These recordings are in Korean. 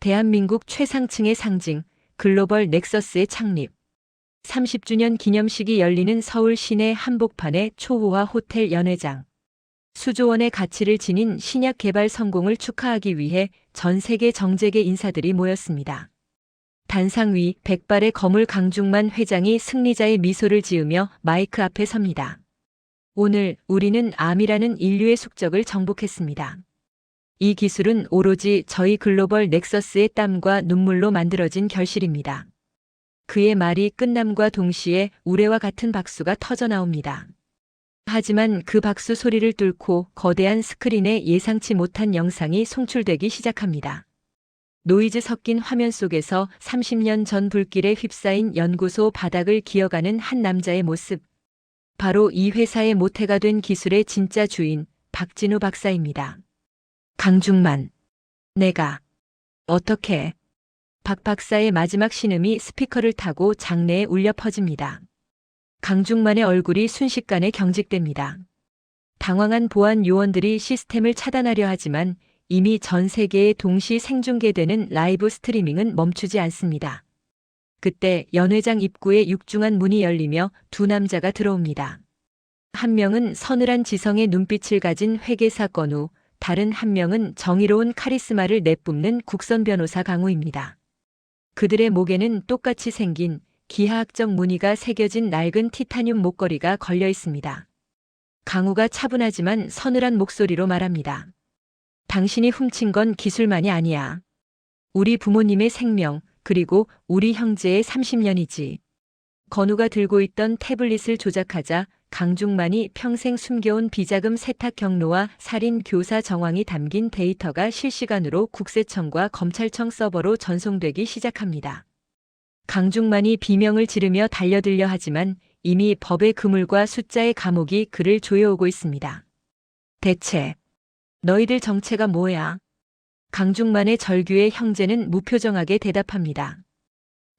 대한민국 최상층의 상징, 글로벌 넥서스의 창립. 30주년 기념식이 열리는 서울 시내 한복판의 초호화 호텔 연회장. 수조 원의 가치를 지닌 신약 개발 성공을 축하하기 위해 전 세계 정재계 인사들이 모였습니다. 단상 위 백발의 거물 강중만 회장이 승리자의 미소를 지으며 마이크 앞에 섭니다. 오늘 우리는 암이라는 인류의 숙적을 정복했습니다. 이 기술은 오로지 저희 글로벌 넥서스의 땀과 눈물로 만들어진 결실입니다. 그의 말이 끝남과 동시에 우레와 같은 박수가 터져 나옵니다. 하지만 그 박수 소리를 뚫고 거대한 스크린에 예상치 못한 영상이 송출되기 시작합니다. 노이즈 섞인 화면 속에서 30년 전 불길에 휩싸인 연구소 바닥을 기어가는 한 남자의 모습. 바로 이 회사의 모태가 된 기술의 진짜 주인, 박진우 박사입니다. 강중만. 내가. 어떻게. 박 박사의 마지막 신음이 스피커를 타고 장내에 울려 퍼집니다. 강중만의 얼굴이 순식간에 경직됩니다. 당황한 보안 요원들이 시스템을 차단하려 하지만 이미 전 세계에 동시 생중계되는 라이브 스트리밍은 멈추지 않습니다. 그때 연회장 입구에 육중한 문이 열리며 두 남자가 들어옵니다. 한 명은 서늘한 지성의 눈빛을 가진 회계사 건우, 다른 한 명은 정의로운 카리스마를 내뿜는 국선 변호사 강우입니다. 그들의 목에는 똑같이 생긴 기하학적 무늬가 새겨진 낡은 티타늄 목걸이가 걸려 있습니다. 강우가 차분하지만 서늘한 목소리로 말합니다. 당신이 훔친 건 기술만이 아니야. 우리 부모님의 생명, 그리고 우리 형제의 30년이지. 건우가 들고 있던 태블릿을 조작하자 강중만이 평생 숨겨온 비자금 세탁 경로와 살인 교사 정황이 담긴 데이터가 실시간으로 국세청과 검찰청 서버로 전송되기 시작합니다. 강중만이 비명을 지르며 달려들려 하지만 이미 법의 그물과 숫자의 감옥이 그를 조여오고 있습니다. 대체 너희들 정체가 뭐야? 강중만의 절규의 형제는 무표정하게 대답합니다.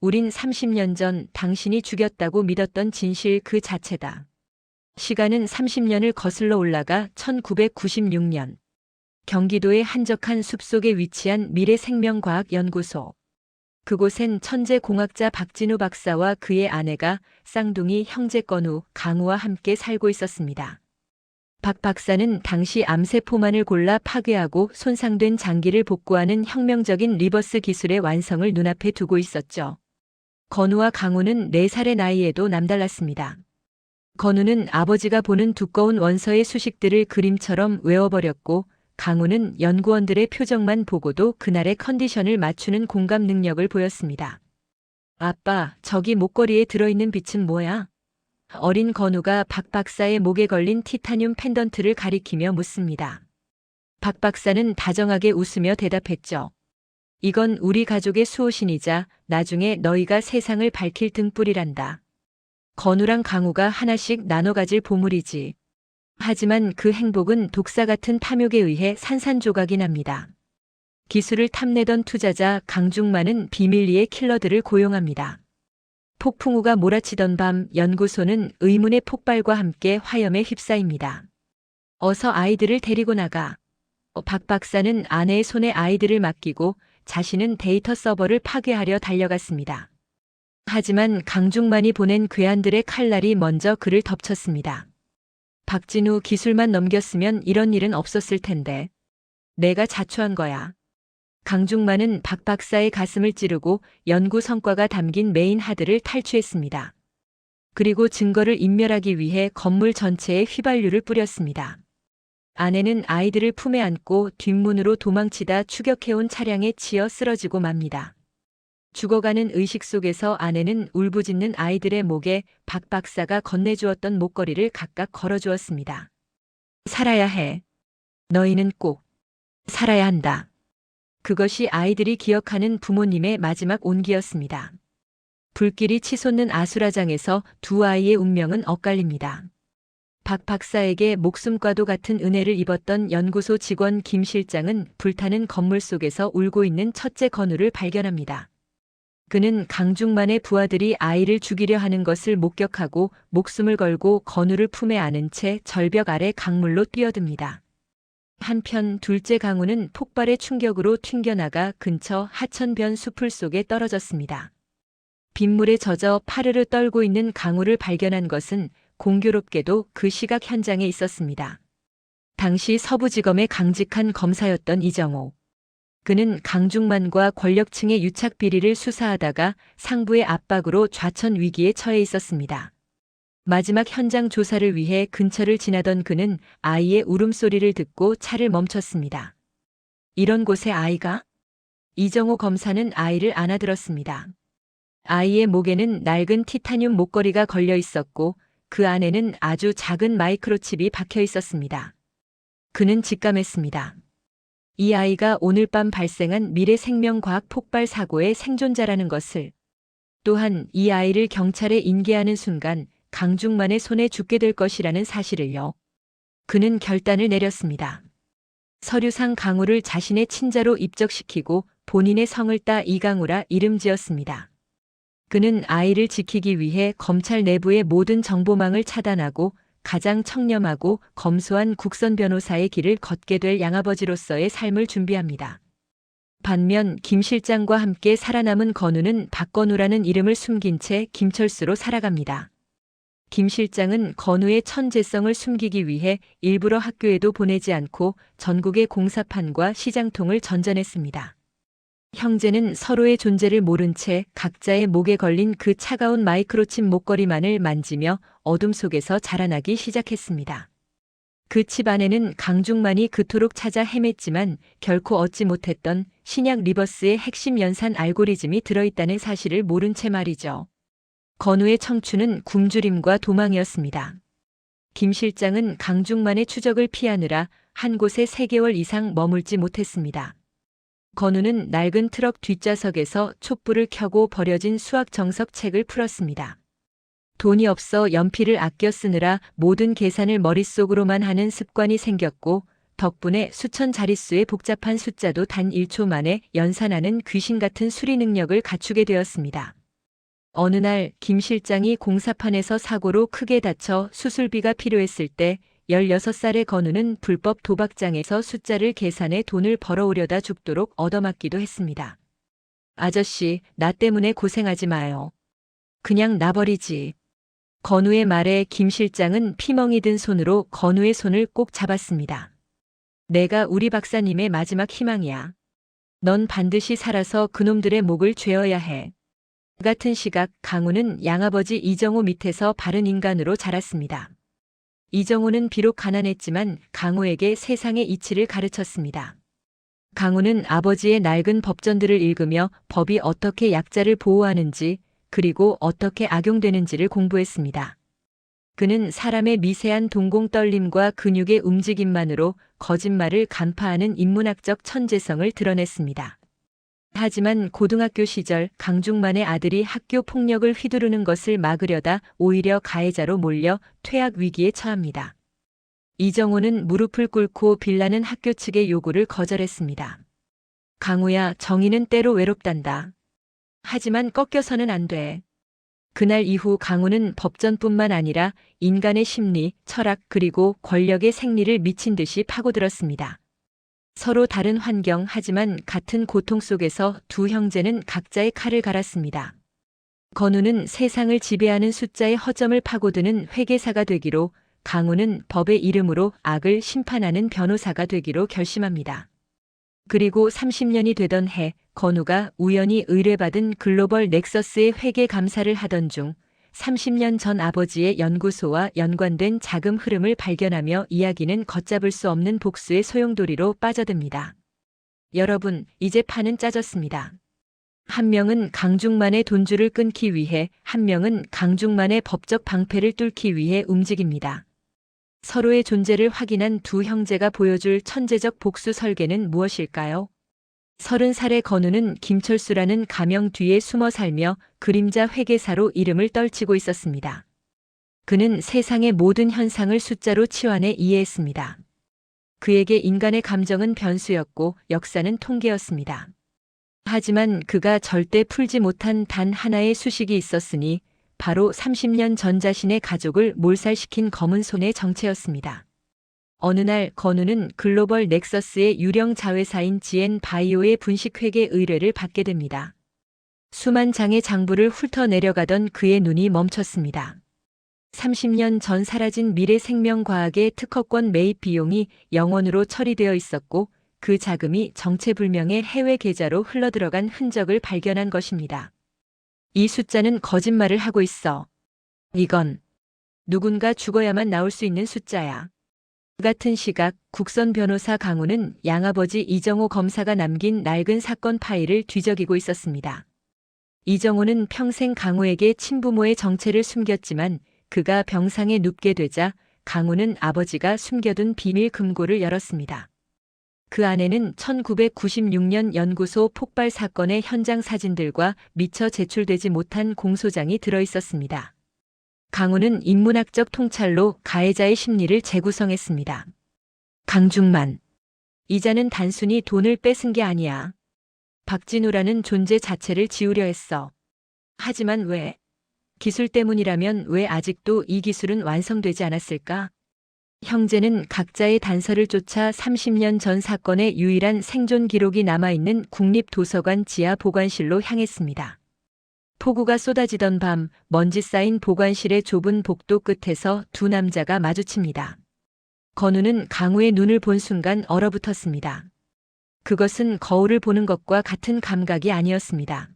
우린 30년 전 당신이 죽였다고 믿었던 진실 그 자체다. 시간은 30년을 거슬러 올라가 1996년. 경기도의 한적한 숲속에 위치한 미래생명과학연구소. 그곳엔 천재공학자 박진우 박사와 그의 아내가 쌍둥이 형제 건우, 강우와 함께 살고 있었습니다. 박 박사는 당시 암세포만을 골라 파괴하고 손상된 장기를 복구하는 혁명적인 리버스 기술의 완성을 눈앞에 두고 있었죠. 건우와 강우는 4살의 나이에도 남달랐습니다. 건우는 아버지가 보는 두꺼운 원서의 수식들을 그림처럼 외워버렸고 강우는 연구원들의 표정만 보고도 그날의 컨디션을 맞추는 공감 능력을 보였습니다. 아빠, 저기 목걸이에 들어있는 빛은 뭐야? 어린 건우가 박 박사의 목에 걸린 티타늄 펜던트를 가리키며 묻습니다. 박 박사는 다정하게 웃으며 대답했죠. 이건 우리 가족의 수호신이자 나중에 너희가 세상을 밝힐 등불이란다. 건우랑 강우가 하나씩 나눠 가질 보물이지. 하지만 그 행복은 독사 같은 탐욕에 의해 산산조각이 납니다. 기술을 탐내던 투자자 강중만은 비밀리에 킬러들을 고용합니다. 폭풍우가 몰아치던 밤 연구소는 의문의 폭발과 함께 화염에 휩싸입니다. 어서 아이들을 데리고 나가. 박 박사는 아내의 손에 아이들을 맡기고 자신은 데이터 서버를 파괴하려 달려갔습니다. 하지만 강중만이 보낸 괴한들의 칼날이 먼저 그를 덮쳤습니다. 박진우 기술만 넘겼으면 이런 일은 없었을 텐데. 내가 자초한 거야. 강중만은 박 박사의 가슴을 찌르고 연구 성과가 담긴 메인 하드를 탈취했습니다. 그리고 증거를 인멸하기 위해 건물 전체에 휘발유를 뿌렸습니다. 아내는 아이들을 품에 안고 뒷문으로 도망치다 추격해온 차량에 치여 쓰러지고 맙니다. 죽어가는 의식 속에서 아내는 울부짖는 아이들의 목에 박 박사가 건네주었던 목걸이를 각각 걸어주었습니다. 살아야 해. 너희는 꼭 살아야 한다. 그것이 아이들이 기억하는 부모님의 마지막 온기였습니다. 불길이 치솟는 아수라장에서 두 아이의 운명은 엇갈립니다. 박 박사에게 목숨과도 같은 은혜를 입었던 연구소 직원 김 실장은 불타는 건물 속에서 울고 있는 첫째 건우를 발견합니다. 그는 강중만의 부하들이 아이를 죽이려 하는 것을 목격하고 목숨을 걸고 건우를 품에 안은 채 절벽 아래 강물로 뛰어듭니다. 한편 둘째 강우는 폭발의 충격으로 튕겨나가 근처 하천변 수풀 속에 떨어졌습니다. 빗물에 젖어 파르르 떨고 있는 강우를 발견한 것은 공교롭게도 그 시각 현장에 있었습니다. 당시 서부지검의 강직한 검사였던 이정호. 그는 강중만과 권력층의 유착 비리를 수사하다가 상부의 압박으로 좌천 위기에 처해 있었습니다. 마지막 현장 조사를 위해 근처를 지나던 그는 아이의 울음소리를 듣고 차를 멈췄습니다. 이런 곳에 아이가? 이정호 검사는 아이를 안아들었습니다. 아이의 목에는 낡은 티타늄 목걸이가 걸려 있었고 그 안에는 아주 작은 마이크로칩이 박혀 있었습니다. 그는 직감했습니다. 이 아이가 오늘 밤 발생한 미래 생명과학 폭발 사고의 생존자라는 것을. 또한 이 아이를 경찰에 인계하는 순간 강중만의 손에 죽게 될 것이라는 사실을요. 그는 결단을 내렸습니다. 서류상 강우를 자신의 친자로 입적시키고 본인의 성을 따 이강우라 이름 지었습니다. 그는 아이를 지키기 위해 검찰 내부의 모든 정보망을 차단하고 가장 청렴하고 검소한 국선 변호사의 길을 걷게 될 양아버지로서의 삶을 준비합니다. 반면 김 실장과 함께 살아남은 건우는 박건우라는 이름을 숨긴 채 김철수로 살아갑니다. 김 실장은 건우의 천재성을 숨기기 위해 일부러 학교에도 보내지 않고 전국의 공사판과 시장통을 전전했습니다. 형제는 서로의 존재를 모른 채 각자의 목에 걸린 그 차가운 마이크로칩 목걸이만을 만지며 어둠 속에서 자라나기 시작했습니다. 그 칩 안에는 강중만이 그토록 찾아 헤맸지만 결코 얻지 못했던 신약 리버스의 핵심 연산 알고리즘이 들어있다는 사실을 모른 채 말이죠. 건우의 청춘은 굶주림과 도망이었습니다. 김 실장은 강중만의 추적을 피하느라 한 곳에 3개월 이상 머물지 못했습니다. 건우는 낡은 트럭 뒷좌석에서 촛불을 켜고 버려진 수학 정석 책을 풀었습니다. 돈이 없어 연필을 아껴 쓰느라 모든 계산을 머릿속으로만 하는 습관이 생겼고 덕분에 수천 자릿수의 복잡한 숫자도 단 1초 만에 연산하는 귀신 같은 수리 능력을 갖추게 되었습니다. 어느 날 김 실장이 공사판에서 사고로 크게 다쳐 수술비가 필요했을 때 16살의 건우는 불법 도박장에서 숫자를 계산해 돈을 벌어오려다 죽도록 얻어맞기도 했습니다. 아저씨, 나 때문에 고생하지 마요. 그냥 놔버리지. 건우의 말에 김 실장은 피멍이 든 손으로 건우의 손을 꼭 잡았습니다. 내가 우리 박사님의 마지막 희망이야. 넌 반드시 살아서 그놈들의 목을 죄어야 해. 같은 시각 강우는 양아버지 이정호 밑에서 바른 인간으로 자랐습니다. 이정호는 비록 가난했지만 강우에게 세상의 이치를 가르쳤습니다. 강우는 아버지의 낡은 법전들을 읽으며 법이 어떻게 약자를 보호하는지 그리고 어떻게 악용되는지를 공부했습니다. 그는 사람의 미세한 동공 떨림과 근육의 움직임만으로 거짓말을 간파하는 인문학적 천재성을 드러냈습니다. 하지만 고등학교 시절 강중만의 아들이 학교 폭력을 휘두르는 것을 막으려다 오히려 가해자로 몰려 퇴학 위기에 처합니다. 이정호는 무릎을 꿇고 빌라는 학교 측의 요구를 거절했습니다. 강우야, 정의는 때로 외롭단다. 하지만 꺾여서는 안 돼. 그날 이후 강우는 법전뿐만 아니라 인간의 심리, 철학 그리고 권력의 생리를 미친 듯이 파고들었습니다. 서로 다른 환경 하지만 같은 고통 속에서 두 형제는 각자의 칼을 갈았습니다. 건우는 세상을 지배하는 숫자의 허점을 파고드는 회계사가 되기로, 강우는 법의 이름으로 악을 심판하는 변호사가 되기로 결심합니다. 그리고 30년이 되던 해, 건우가 우연히 의뢰받은 글로벌 넥서스의 회계 감사를 하던 중 30년 전 아버지의 연구소와 연관된 자금 흐름을 발견하며 이야기는 걷잡을 수 없는 복수의 소용돌이로 빠져듭니다. 여러분, 이제 판은 짜졌습니다. 한 명은 강중만의 돈줄을 끊기 위해, 한 명은 강중만의 법적 방패를 뚫기 위해 움직입니다. 서로의 존재를 확인한 두 형제가 보여줄 천재적 복수 설계는 무엇일까요? 30살의 건우는 김철수라는 가명 뒤에 숨어 살며 그림자 회계사로 이름을 떨치고 있었습니다. 그는 세상의 모든 현상을 숫자로 치환해 이해했습니다. 그에게 인간의 감정은 변수였고 역사는 통계였습니다. 하지만 그가 절대 풀지 못한 단 하나의 수식이 있었으니 바로 30년 전 자신의 가족을 몰살시킨 검은 손의 정체였습니다. 어느 날 건우는 글로벌 넥서스의 유령 자회사인 GN 바이오의 분식회계 의뢰를 받게 됩니다. 수만 장의 장부를 훑어 내려가던 그의 눈이 멈췄습니다. 30년 전 사라진 미래생명과학의 특허권 매입 비용이 영원으로 처리되어 있었고 그 자금이 정체불명의 해외 계좌로 흘러들어간 흔적을 발견한 것입니다. 이 숫자는 거짓말을 하고 있어. 이건 누군가 죽어야만 나올 수 있는 숫자야. 같은 시각 국선 변호사 강우는 양아버지 이정호 검사가 남긴 낡은 사건 파일을 뒤적이고 있었습니다. 이정호는 평생 강우에게 친부모의 정체를 숨겼지만 그가 병상에 눕게 되자 강우는 아버지가 숨겨둔 비밀 금고를 열었습니다. 그 안에는 1996년 연구소 폭발 사건의 현장 사진들과 미처 제출되지 못한 공소장이 들어 있었습니다. 강우는 인문학적 통찰로 가해자의 심리를 재구성했습니다. 강중만. 이자는 단순히 돈을 뺏은 게 아니야. 박진우라는 존재 자체를 지우려 했어. 하지만 왜? 기술 때문이라면 왜 아직도 이 기술은 완성되지 않았을까? 형제는 각자의 단서를 쫓아 30년 전 사건의 유일한 생존 기록이 남아있는 국립도서관 지하 보관실로 향했습니다. 폭우가 쏟아지던 밤 먼지 쌓인 보관실의 좁은 복도 끝에서 두 남자가 마주칩니다. 건우는 강우의 눈을 본 순간 얼어붙었습니다. 그것은 거울을 보는 것과 같은 감각이 아니었습니다.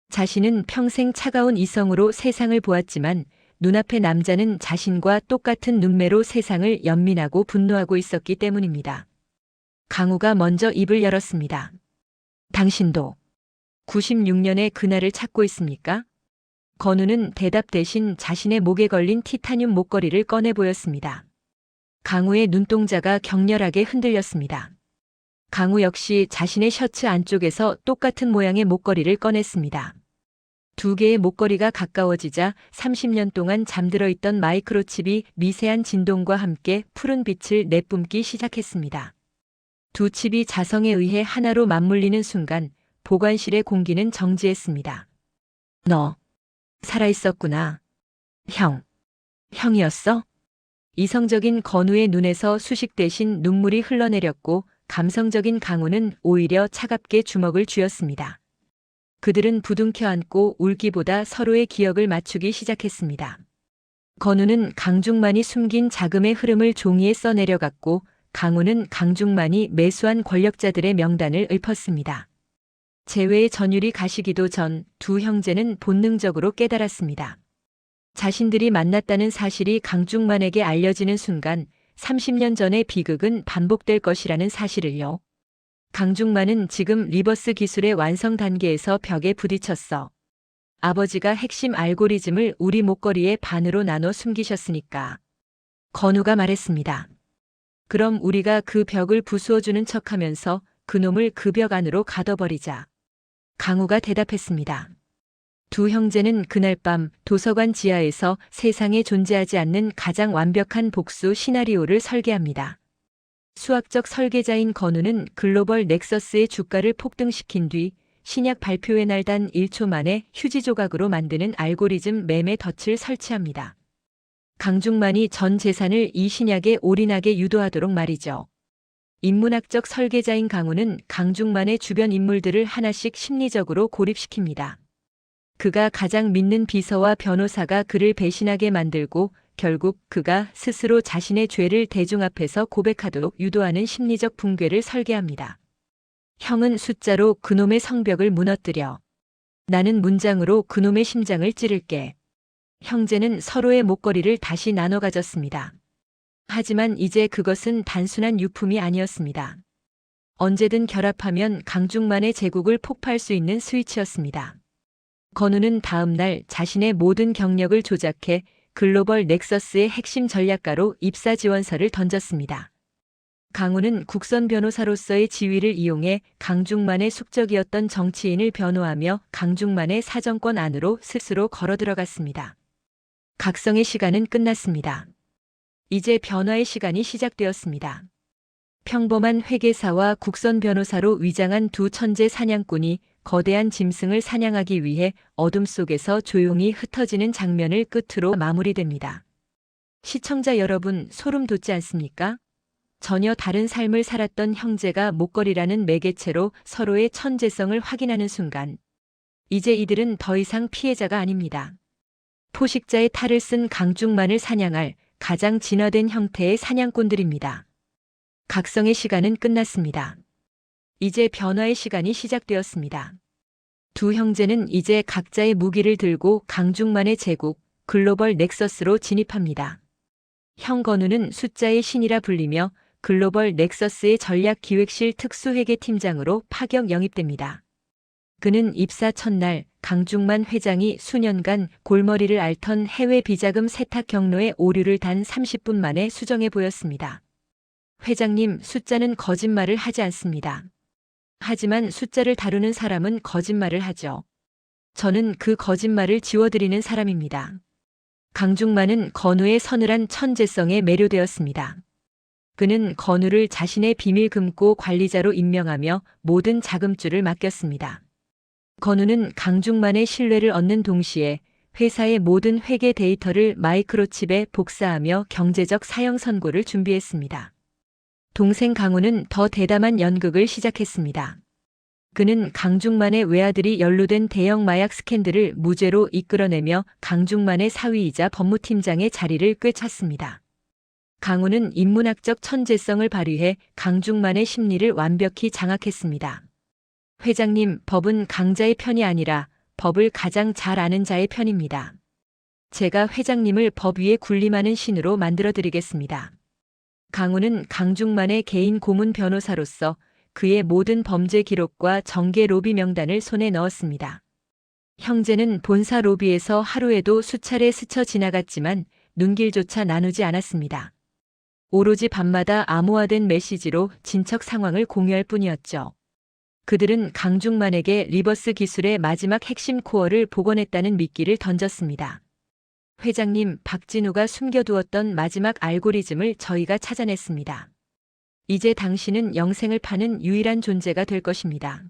자신은 평생 차가운 이성으로 세상을 보았지만 눈앞의 남자는 자신과 똑같은 눈매로 세상을 연민하고 분노하고 있었기 때문입니다. 강우가 먼저 입을 열었습니다. 당신도 96년의 그날을 찾고 있습니까? 건우는 대답 대신 자신의 목에 걸린 티타늄 목걸이를 꺼내 보였습니다. 강우의 눈동자가 격렬하게 흔들렸습니다. 강우 역시 자신의 셔츠 안쪽에서 똑같은 모양의 목걸이를 꺼냈습니다. 두 개의 목걸이가 가까워지자 30년 동안 잠들어 있던 마이크로칩이 미세한 진동과 함께 푸른 빛을 내뿜기 시작했습니다. 두 칩이 자성에 의해 하나로 맞물리는 순간 보관실의 공기는 정지했습니다. 너 살아있었구나. 형이었어? 이성적인 건우의 눈에서 수식 대신 눈물이 흘러내렸고 감성적인 강우는 오히려 차갑게 주먹을 쥐었습니다. 그들은 부둥켜 안고 울기보다 서로의 기억을 맞추기 시작했습니다. 건우는 강중만이 숨긴 자금의 흐름을 종이에 써내려갔고 강우는 강중만이 매수한 권력자들의 명단을 읊었습니다. 재회의 전율이 가시기도 전 두 형제는 본능적으로 깨달았습니다. 자신들이 만났다는 사실이 강중만에게 알려지는 순간 30년 전의 비극은 반복될 것이라는 사실을요. 강중만은 지금 리버스 기술의 완성 단계에서 벽에 부딪혔어. 아버지가 핵심 알고리즘을 우리 목걸이의 반으로 나눠 숨기셨으니까. 건우가 말했습니다. 그럼 우리가 그 벽을 부수어주는 척하면서 그놈을 그 벽 안으로 가둬버리자. 강우가 대답했습니다. 두 형제는 그날 밤 도서관 지하에서 세상에 존재하지 않는 가장 완벽한 복수 시나리오를 설계합니다. 수학적 설계자인 건우는 글로벌 넥서스의 주가를 폭등시킨 뒤 신약 발표의 날 단 1초 만에 휴지 조각으로 만드는 알고리즘 매매 덫을 설치합니다. 강중만이 전 재산을 이 신약에 올인하게 유도하도록 말이죠. 인문학적 설계자인 강우는 강중만의 주변 인물들을 하나씩 심리적으로 고립시킵니다. 그가 가장 믿는 비서와 변호사가 그를 배신하게 만들고 결국 그가 스스로 자신의 죄를 대중 앞에서 고백하도록 유도하는 심리적 붕괴를 설계합니다. 형은 숫자로 그놈의 성벽을 무너뜨려. 나는 문장으로 그놈의 심장을 찌를게. 형제는 서로의 목걸이를 다시 나눠 가졌습니다. 하지만 이제 그것은 단순한 유품이 아니었습니다. 언제든 결합하면 강중만의 제국을 폭파할 수 있는 스위치였습니다. 건우는 다음 날 자신의 모든 경력을 조작해 글로벌 넥서스의 핵심 전략가로 입사 지원서를 던졌습니다. 강우는 국선 변호사로서의 지위를 이용해 강중만의 숙적이었던 정치인을 변호하며 강중만의 사정권 안으로 스스로 걸어 들어갔습니다. 각성의 시간은 끝났습니다. 이제 변화의 시간이 시작되었습니다. 평범한 회계사와 국선 변호사로 위장한 두 천재 사냥꾼이 거대한 짐승을 사냥하기 위해 어둠 속에서 조용히 흩어지는 장면을 끝으로 마무리됩니다. 시청자 여러분, 소름 돋지 않습니까? 전혀 다른 삶을 살았던 형제가 목걸이라는 매개체로 서로의 천재성을 확인하는 순간, 이제 이들은 더 이상 피해자가 아닙니다. 포식자의 탈을 쓴 강중만을 사냥할 가장 진화된 형태의 사냥꾼들입니다. 각성의 시간은 끝났습니다. 이제 변화의 시간이 시작되었습니다. 두 형제는 이제 각자의 무기를 들고 강중만의 제국, 글로벌 넥서스로 진입합니다. 형 건우는 숫자의 신이라 불리며 글로벌 넥서스의 전략기획실 특수회계팀장으로 파격 영입됩니다. 그는 입사 첫날 강중만 회장이 수년간 골머리를 앓던 해외 비자금 세탁 경로에 오류를 단 30분 만에 수정해 보였습니다. 회장님, 숫자는 거짓말을 하지 않습니다. 하지만 숫자를 다루는 사람은 거짓말을 하죠. 저는 그 거짓말을 지워드리는 사람입니다. 강중만은 건우의 서늘한 천재성에 매료되었습니다. 그는 건우를 자신의 비밀 금고 관리자로 임명하며 모든 자금줄을 맡겼습니다. 건우는 강중만의 신뢰를 얻는 동시에 회사의 모든 회계 데이터를 마이크로칩에 복사하며 경제적 사형 선고를 준비했습니다. 동생 강우는 더 대담한 연극을 시작했습니다. 그는 강중만의 외아들이 연루된 대형 마약 스캔들을 무죄로 이끌어내며 강중만의 사위이자 법무팀장의 자리를 꿰찼습니다. 강우는 인문학적 천재성을 발휘해 강중만의 심리를 완벽히 장악했습니다. 회장님, 법은 강자의 편이 아니라 법을 가장 잘 아는 자의 편입니다. 제가 회장님을 법 위에 군림하는 신으로 만들어드리겠습니다. 강우는 강중만의 개인 고문 변호사로서 그의 모든 범죄 기록과 정계 로비 명단을 손에 넣었습니다. 형제는 본사 로비에서 하루에도 수차례 스쳐 지나갔지만 눈길조차 나누지 않았습니다. 오로지 밤마다 암호화된 메시지로 진척 상황을 공유할 뿐이었죠. 그들은 강중만에게 리버스 기술의 마지막 핵심 코어를 복원했다는 미끼를 던졌습니다. 회장님, 박진우가 숨겨두었던 마지막 알고리즘을 저희가 찾아냈습니다. 이제 당신은 영생을 파는 유일한 존재가 될 것입니다.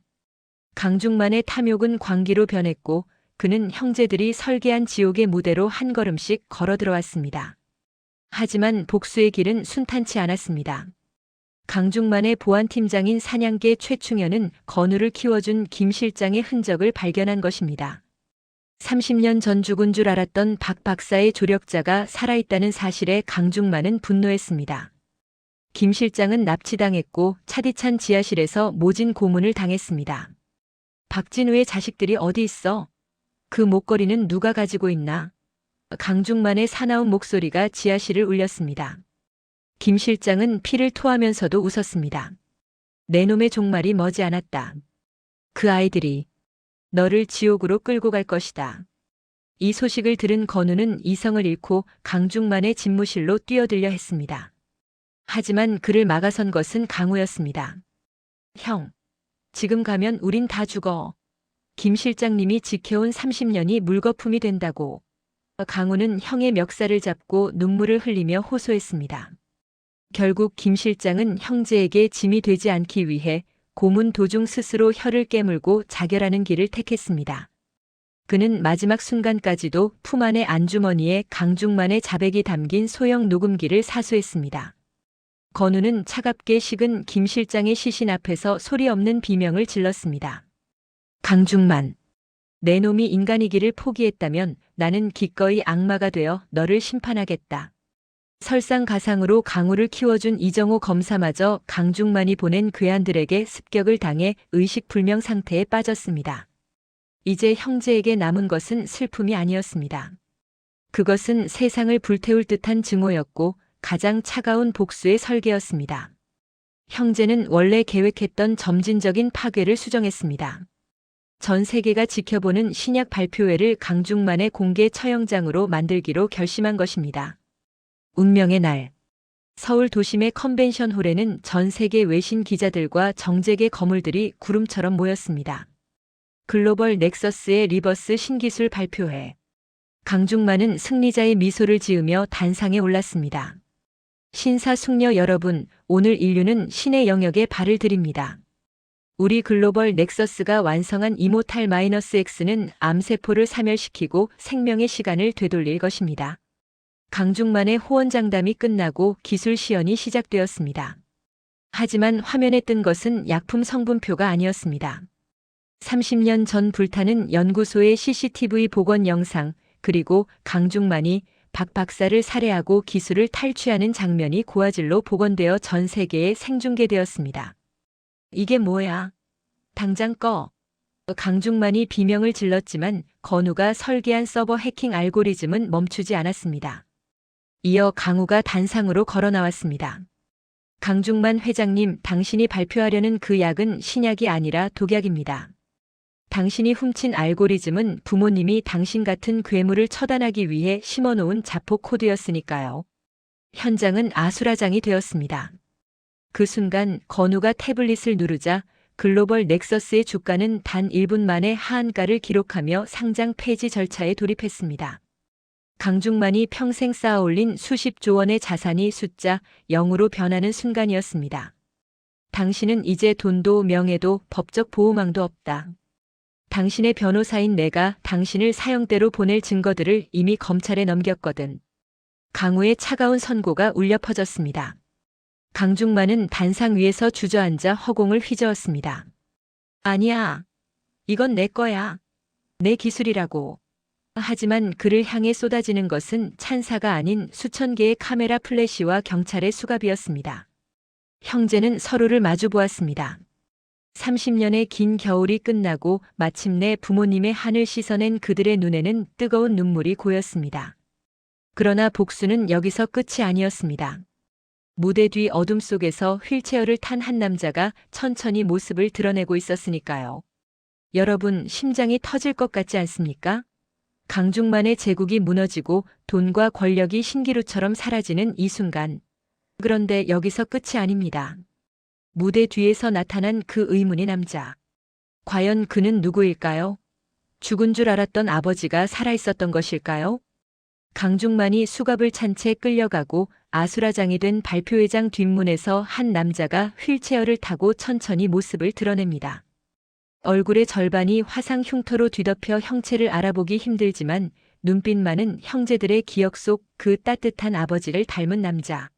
강중만의 탐욕은 광기로 변했고 그는 형제들이 설계한 지옥의 무대로 한 걸음씩 걸어 들어왔습니다. 하지만 복수의 길은 순탄치 않았습니다. 강중만의 보안팀장인 사냥개 최충현은 건우를 키워준 김 실장의 흔적을 발견한 것입니다. 30년 전 죽은 줄 알았던 박 박사의 조력자가 살아있다는 사실에 강중만은 분노했습니다. 김 실장은 납치당했고 차디찬 지하실에서 모진 고문을 당했습니다. 박진우의 자식들이 어디 있어? 그 목걸이는 누가 가지고 있나? 강중만의 사나운 목소리가 지하실을 울렸습니다. 김 실장은 피를 토하면서도 웃었습니다. 내 놈의 종말이 머지않았다. 그 아이들이 너를 지옥으로 끌고 갈 것이다. 이 소식을 들은 건우는 이성을 잃고 강중만의 집무실로 뛰어들려 했습니다. 하지만 그를 막아선 것은 강우였습니다. 형, 지금 가면 우린 다 죽어. 김 실장님이 지켜온 30년이 물거품이 된다고. 강우는 형의 멱살을 잡고 눈물을 흘리며 호소했습니다. 결국 김 실장은 형제에게 짐이 되지 않기 위해 고문 도중 스스로 혀를 깨물고 자결하는 길을 택했습니다. 그는 마지막 순간까지도 품 안의 안주머니에 강중만의 자백이 담긴 소형 녹음기를 사수했습니다. 건우는 차갑게 식은 김 실장의 시신 앞에서 소리 없는 비명을 질렀습니다. 강중만, 내 놈이 인간이기를 포기했다면 나는 기꺼이 악마가 되어 너를 심판하겠다. 설상가상으로 강우를 키워준 이정호 검사마저 강중만이 보낸 괴한들에게 습격을 당해 의식불명 상태에 빠졌습니다. 이제 형제에게 남은 것은 슬픔이 아니었습니다. 그것은 세상을 불태울 듯한 증오였고 가장 차가운 복수의 설계였습니다. 형제는 원래 계획했던 점진적인 파괴를 수정했습니다. 전 세계가 지켜보는 신약 발표회를 강중만의 공개 처형장으로 만들기로 결심한 것입니다. 운명의 날. 서울 도심의 컨벤션홀에는 전 세계 외신 기자들과 정재계 거물들이 구름처럼 모였습니다. 글로벌 넥서스의 리버스 신기술 발표회. 강중만은 승리자의 미소를 지으며 단상에 올랐습니다. 신사숙녀 여러분, 오늘 인류는 신의 영역에 발을 들입니다. 우리 글로벌 넥서스가 완성한 이모탈-X는 암세포를 사멸시키고 생명의 시간을 되돌릴 것입니다. 강중만의 호언장담이 끝나고 기술 시연이 시작되었습니다. 하지만 화면에 뜬 것은 약품 성분표가 아니었습니다. 30년 전 불타는 연구소의 CCTV 복원 영상, 그리고 강중만이 박 박사를 살해하고 기술을 탈취하는 장면이 고화질로 복원되어 전 세계에 생중계되었습니다. 이게 뭐야? 당장 꺼. 강중만이 비명을 질렀지만 건우가 설계한 서버 해킹 알고리즘은 멈추지 않았습니다. 이어 강우가 단상으로 걸어 나왔습니다. 강중만 회장님, 당신이 발표하려는 그 약은 신약이 아니라 독약입니다. 당신이 훔친 알고리즘은 부모님이 당신 같은 괴물을 처단하기 위해 심어놓은 자폭 코드였으니까요. 현장은 아수라장이 되었습니다. 그 순간 건우가 태블릿을 누르자 글로벌 넥서스의 주가는 단 1분 만에 하한가를 기록하며 상장 폐지 절차에 돌입했습니다. 강중만이 평생 쌓아올린 수십조 원의 자산이 숫자 0으로 변하는 순간이었습니다. 당신은 이제 돈도 명예도 법적 보호망도 없다. 당신의 변호사인 내가 당신을 사형대로 보낼 증거들을 이미 검찰에 넘겼거든. 강우의 차가운 선고가 울려 퍼졌습니다. 강중만은 단상 위에서 주저앉아 허공을 휘저었습니다. 아니야. 이건 내 거야. 내 기술이라고. 하지만 그를 향해 쏟아지는 것은 찬사가 아닌 수천 개의 카메라 플래시와 경찰의 수갑이었습니다. 형제는 서로를 마주 보았습니다. 30년의 긴 겨울이 끝나고 마침내 부모님의 한을 씻어낸 그들의 눈에는 뜨거운 눈물이 고였습니다. 그러나 복수는 여기서 끝이 아니었습니다. 무대 뒤 어둠 속에서 휠체어를 탄 한 남자가 천천히 모습을 드러내고 있었으니까요. 여러분, 심장이 터질 것 같지 않습니까? 강중만의 제국이 무너지고 돈과 권력이 신기루처럼 사라지는 이 순간. 그런데 여기서 끝이 아닙니다. 무대 뒤에서 나타난 그 의문의 남자. 과연 그는 누구일까요? 죽은 줄 알았던 아버지가 살아있었던 것일까요? 강중만이 수갑을 찬 채 끌려가고 아수라장이 된 발표회장 뒷문에서 한 남자가 휠체어를 타고 천천히 모습을 드러냅니다. 얼굴의 절반이 화상 흉터로 뒤덮여 형체를 알아보기 힘들지만 눈빛만은 형제들의 기억 속 그 따뜻한 아버지를 닮은 남자.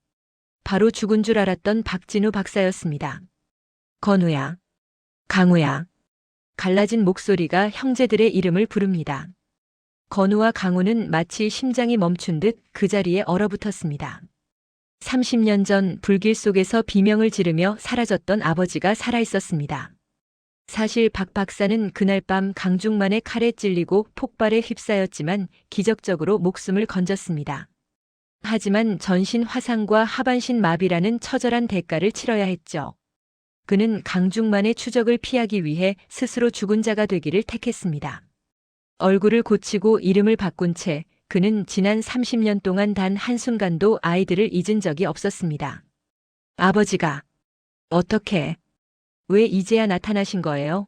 바로 죽은 줄 알았던 박진우 박사였습니다. 건우야. 강우야. 갈라진 목소리가 형제들의 이름을 부릅니다. 건우와 강우는 마치 심장이 멈춘 듯 그 자리에 얼어붙었습니다. 30년 전 불길 속에서 비명을 지르며 사라졌던 아버지가 살아있었습니다. 사실 박 박사는 그날 밤 강중만의 칼에 찔리고 폭발에 휩싸였지만 기적적으로 목숨을 건졌습니다. 하지만 전신 화상과 하반신 마비라는 처절한 대가를 치러야 했죠. 그는 강중만의 추적을 피하기 위해 스스로 죽은 자가 되기를 택했습니다. 얼굴을 고치고 이름을 바꾼 채 그는 지난 30년 동안 단 한순간도 아이들을 잊은 적이 없었습니다. 아버지가 어떻게, 왜 이제야 나타나신 거예요?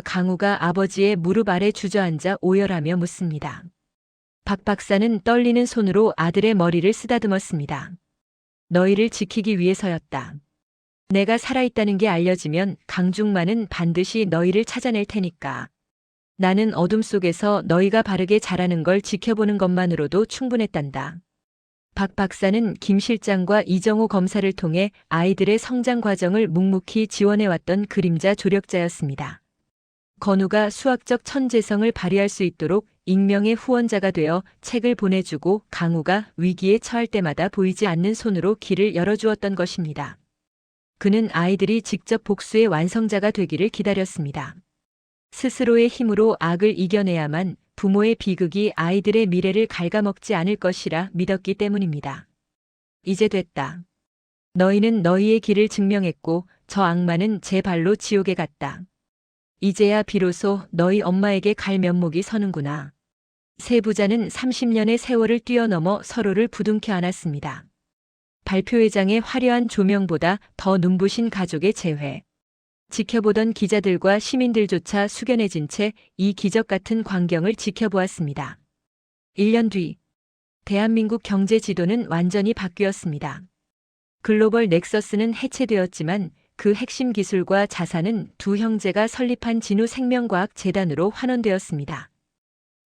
강우가 아버지의 무릎 아래 주저앉아 오열하며 묻습니다. 박 박사는 떨리는 손으로 아들의 머리를 쓰다듬었습니다. 너희를 지키기 위해서였다. 내가 살아있다는 게 알려지면 강중만은 반드시 너희를 찾아낼 테니까. 나는 어둠 속에서 너희가 바르게 자라는 걸 지켜보는 것만으로도 충분했단다. 박 박사는 김 실장과 이정호 검사를 통해 아이들의 성장 과정을 묵묵히 지원해왔던 그림자 조력자였습니다. 건우가 수학적 천재성을 발휘할 수 있도록 익명의 후원자가 되어 책을 보내주고 강우가 위기에 처할 때마다 보이지 않는 손으로 길을 열어주었던 것입니다. 그는 아이들이 직접 복수의 완성자가 되기를 기다렸습니다. 스스로의 힘으로 악을 이겨내야만 부모의 비극이 아이들의 미래를 갉아먹지 않을 것이라 믿었기 때문입니다. 이제 됐다. 너희는 너희의 길을 증명했고 저 악마는 제 발로 지옥에 갔다. 이제야 비로소 너희 엄마에게 갈 면목이 서는구나. 세 부자는 30년의 세월을 뛰어넘어 서로를 부둥켜 안았습니다. 발표회장의 화려한 조명보다 더 눈부신 가족의 재회. 지켜보던 기자들과 시민들조차 숙연해진 채 이 기적 같은 광경을 지켜보았습니다. 1년 뒤, 대한민국 경제 지도는 완전히 바뀌었습니다. 글로벌 넥서스는 해체되었지만 그 핵심 기술과 자산은 두 형제가 설립한 진우생명과학재단으로 환원되었습니다.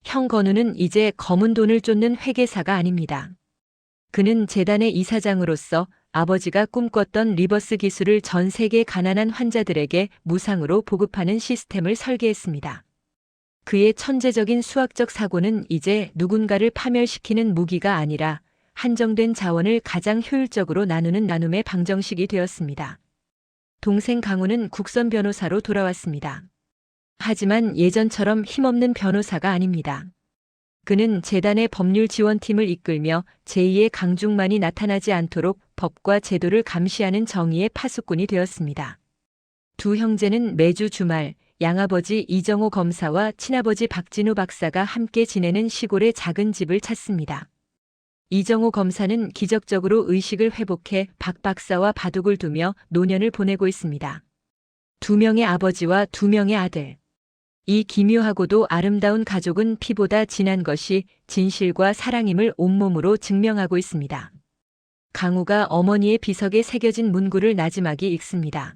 형 건우는 이제 검은 돈을 쫓는 회계사가 아닙니다. 그는 재단의 이사장으로서 아버지가 꿈꿨던 리버스 기술을 전 세계 가난한 환자들에게 무상으로 보급하는 시스템을 설계했습니다. 그의 천재적인 수학적 사고는 이제 누군가를 파멸시키는 무기가 아니라 한정된 자원을 가장 효율적으로 나누는 나눔의 방정식이 되었습니다. 동생 강우는 국선 변호사로 돌아왔습니다. 하지만 예전처럼 힘없는 변호사가 아닙니다. 그는 재단의 법률 지원팀을 이끌며 제2의 강중만이 나타나지 않도록 법과 제도를 감시하는 정의의 파수꾼이 되었습니다. 두 형제는 매주 주말 양아버지 이정호 검사와 친아버지 박진우 박사가 함께 지내는 시골의 작은 집을 찾습니다. 이정호 검사는 기적적으로 의식을 회복해 박 박사와 바둑을 두며 노년을 보내고 있습니다. 두 명의 아버지와 두 명의 아들. 이 기묘하고도 아름다운 가족은 피보다 진한 것이 진실과 사랑임을 온몸으로 증명하고 있습니다. 강우가 어머니의 비석에 새겨진 문구를 나지막이 읽습니다.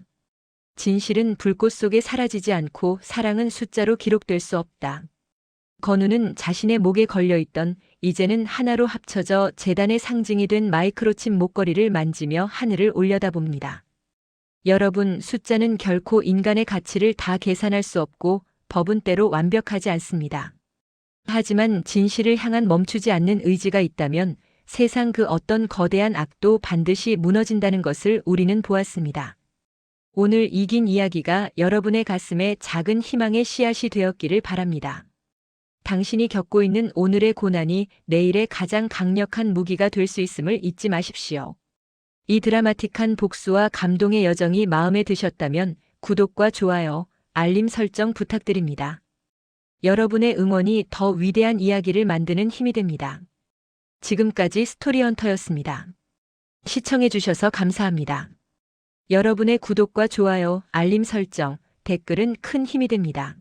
진실은 불꽃 속에 사라지지 않고 사랑은 숫자로 기록될 수 없다. 건우는 자신의 목에 걸려있던 이제는 하나로 합쳐져 재단의 상징이 된 마이크로칩 목걸이를 만지며 하늘을 올려다봅니다. 여러분, 숫자는 결코 인간의 가치를 다 계산할 수 없고 법은 때로 완벽하지 않습니다. 하지만 진실을 향한 멈추지 않는 의지가 있다면 세상 그 어떤 거대한 악도 반드시 무너진다는 것을 우리는 보았습니다. 오늘 이긴 이야기가 여러분의 가슴에 작은 희망의 씨앗이 되었기를 바랍니다. 당신이 겪고 있는 오늘의 고난이 내일의 가장 강력한 무기가 될 수 있음을 잊지 마십시오. 이 드라마틱한 복수와 감동의 여정이 마음에 드셨다면 구독과 좋아요, 알림 설정 부탁드립니다. 여러분의 응원이 더 위대한 이야기를 만드는 힘이 됩니다. 지금까지 스토리헌터였습니다. 시청해주셔서 감사합니다. 여러분의 구독과 좋아요, 알림 설정, 댓글은 큰 힘이 됩니다.